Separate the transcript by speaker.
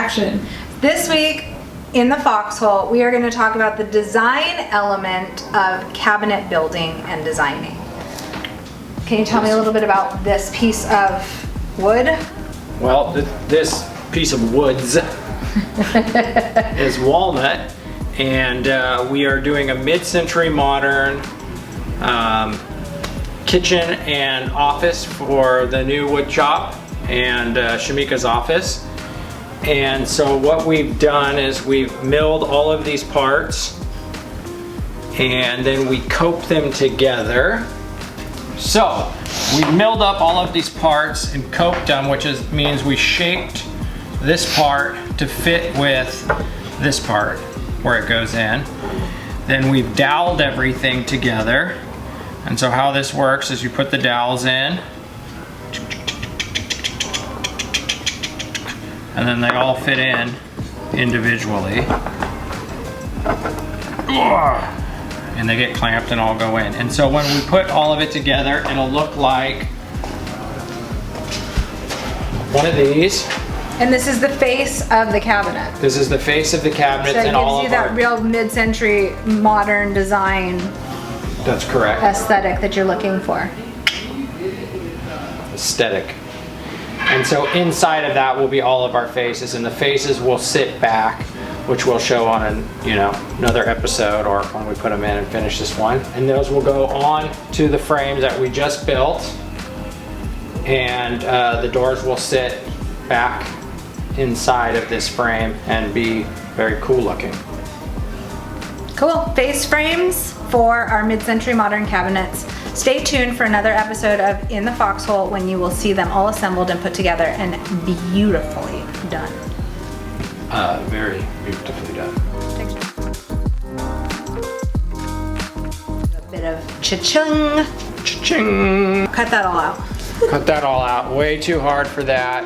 Speaker 1: action. This week in the Foxhole, we are going to talk about the design element of cabinet building and designing. Can you tell me a little bit about this piece of wood?
Speaker 2: Well, this piece of woods is walnut, and we are doing a mid-century modern kitchen and office for the new wood shop and Shemeika's office. And so what we've done is we've milled all of these parts and then we cope them together. So we milled up all of these parts and coped them, which means we shaped this part to fit with this part where it goes in. Then we've doweled everything together. And so how this works is you put the dowels in, and then they all fit in individually. And they get clamped and all go in. And so when we put all of it together, it'll look like one of these.
Speaker 1: And this is the face of the cabinet.
Speaker 2: This is the face of the cabinet,
Speaker 1: So it
Speaker 2: and all
Speaker 1: gives you
Speaker 2: of
Speaker 1: that real mid-century modern design
Speaker 2: That's correct.
Speaker 1: aesthetic that you're looking for.
Speaker 2: Aesthetic. And so inside of that will be all of our faces, and the faces will sit back, which we'll show on another episode, or when we put them in and finish this one. And those will go on to the frames that we just built, and the doors will sit back inside of this frame and be very cool looking.
Speaker 1: Cool. Face frames for our mid-century modern cabinets. Stay tuned for another episode of In the Foxhole when you will see them all assembled and put together and beautifully done.
Speaker 2: Very beautifully done.
Speaker 1: A bit of cha-chung.
Speaker 2: Cha-ching!
Speaker 1: Cut that all out.
Speaker 2: Cut that all out. Way too hard for that.